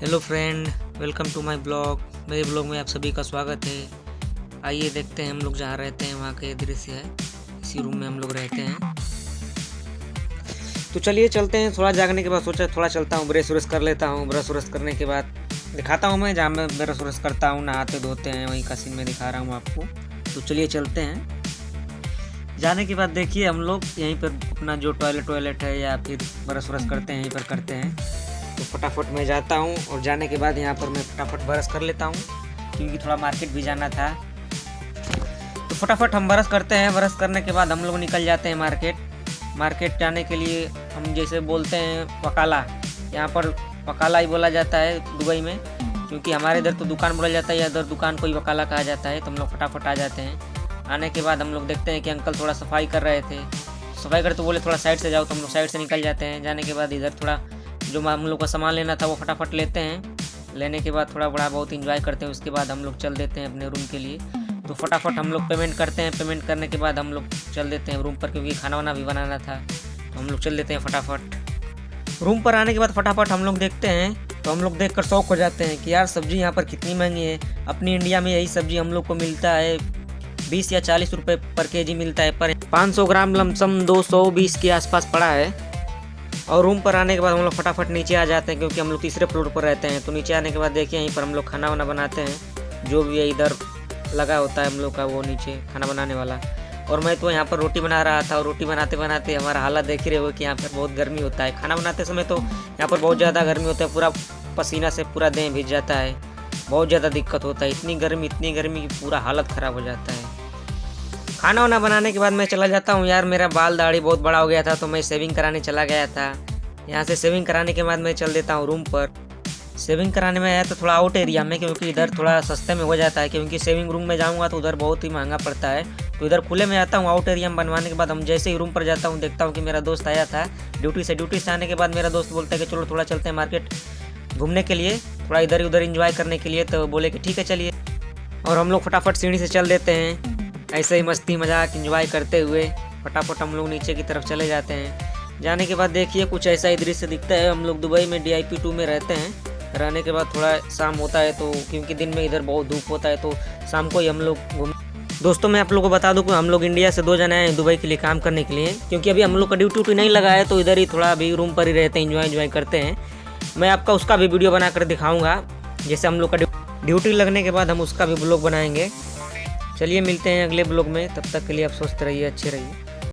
Hello friend, welcome to my blog. मेरे blog में आप सभी का स्वागत है। आइए देखते हैं हम लोग जहाँ रहते हैं वहाँ के दृश्य है। इसी रूम में हम लोग रहते हैं। तो चलिए चलते हैं। थोड़ा जागने के बाद सोचा थोड़ा चलता हूँ, ब्रश व्रश कर लेता हूँ। ब्रश व्रश करने के बाद दिखाता हूँ मैं जहाँ मैं ब्रश व्रश करता हूँ, नहाते धोते हैं, वहीं का सीन में दिखा रहा हूँ आपको। तो चलिए चलते हैं। जाने के बाद देखिए हम लोग यहीं पर अपना जो टॉयलेट है या फिर ब्रश व्रश करते हैं यहीं पर करते हैं। तो फटाफट मैं जाता हूँ और जाने के बाद यहाँ पर मैं फटाफट ब्रश कर लेता हूँ क्योंकि थोड़ा मार्केट भी जाना था। तो फटाफट हम ब्रश करते हैं। ब्रश करने के बाद हम लोग निकल जाते हैं मार्केट जाने के लिए। हम जैसे बोलते हैं वकाला, यहाँ पर वकाला ही बोला जाता है दुबई में, क्योंकि हमारे इधर तो दुकान बोला जाता है या इधर दुकान को ही वकाला कहा जाता है। तो हम लोग फटाफट आ जाते हैं। आने के बाद हम लोग देखते हैं कि अंकल थोड़ा सफाई कर रहे थे। सफाई करते बोले थोड़ा साइड से जाओ, तो हम लोग साइड से निकल जाते हैं। जाने के बाद इधर थोड़ा जो हम लोग का सामान लेना था वो फटाफट लेते हैं। लेने के बाद थोड़ा बड़ा बहुत इंजॉय करते हैं। उसके बाद हम लोग चल देते हैं अपने रूम के लिए। तो फटाफट हम लोग पेमेंट करते हैं। पेमेंट करने के बाद हम लोग चल देते हैं रूम पर, क्योंकि खाना वाना भी बनाना था। तो हम लोग चल देते हैं फटाफट। रूम पर आने के बाद फटाफट हम लोग देखते हैं, तो हम लोग देख कर शौक हो जाते हैं कि यार सब्ज़ी यहाँ पर कितनी महंगी है। अपनी इंडिया में यही सब्ज़ी हम लोग को मिलता है 20 या 40 रुपये पर केजी मिलता है, पर 500 ग्राम लमसम 220 के आसपास पड़ा है। और रूम पर आने के बाद हम लोग फटाफट नीचे आ जाते हैं, क्योंकि हम लोग तीसरे फ्लोर पर रहते हैं। तो नीचे आने के बाद देखिए यहीं पर हम लोग खाना वाना बनाते हैं। जो भी है इधर लगा होता है हम लोग का वो नीचे खाना बनाने वाला। और मैं तो यहाँ पर रोटी बना रहा था, और रोटी बनाते बनाते हमारा हालत देख ही रहे हो कि यहाँ पर बहुत गर्मी होता है। खाना बनाते समय तो यहाँ पर बहुत ज़्यादा गर्मी होता है, पूरा पसीना से पूरा देह भीग जाता है। बहुत ज़्यादा दिक्कत होता है, इतनी गर्मी की पूरा हालत ख़राब हो जाता है। खाना वाना बनाने के बाद मैं चला जाता हूँ। यार मेरा बाल दाढ़ी बहुत बड़ा हो गया था, तो मैं सेविंग कराने चला गया था। यहाँ से सेविंग कराने के बाद मैं चल देता हूँ रूम पर। सेविंग कराने में आया तो थोड़ा आउट एरिया में, क्योंकि इधर थोड़ा सस्ते में हो जाता है। क्योंकि सेविंग रूम में जाऊँगा तो उधर बहुत ही महंगा पड़ता है। तो इधर खुले में आता हूँ आउट एरिया में बनवाने के बाद। हम जैसे ही रूम पर जाता हूँ देखता हूँ कि मेरा दोस्त आया था ड्यूटी से आने के बाद मेरा दोस्त बोलता है कि चलो थोड़ा चलते हैं मार्केट घूमने के लिए, थोड़ा इधर उधर इंजॉय करने के लिए। तो बोले कि ठीक है चलिए, और हम लोग फटाफट सीढ़ी से चल देते हैं। ऐसे ही मस्ती मजाक इंजॉय करते हुए फटाफट हम लोग नीचे की तरफ चले जाते हैं। जाने के बाद देखिए कुछ ऐसा ही दृश्य दिखता है। हम लोग दुबई में DIP 2 में रहते हैं। रहने के बाद थोड़ा शाम होता है, तो क्योंकि दिन में इधर बहुत धूप होता है, तो शाम को ही हम लोग घूम। दोस्तों मैं आप लोगों को बता दूं कि हम लोग इंडिया से 2 जने आए हैं दुबई के लिए काम करने के लिए, क्योंकि अभी हम लोग का ड्यूटी नहीं लगा है। तो इधर ही थोड़ा अभी रूम पर ही रहते हैं, इंजॉय करते हैं। मैं आपका उसका भी वीडियो बना कर दिखाऊँगा। जैसे हम लोग का ड्यूटी लगने के बाद हम उसका भी ब्लॉग बनाएंगे। चलिए मिलते हैं अगले ब्लॉग में, तब तक के लिए आप स्वस्थ रहिए, अच्छे रहिए।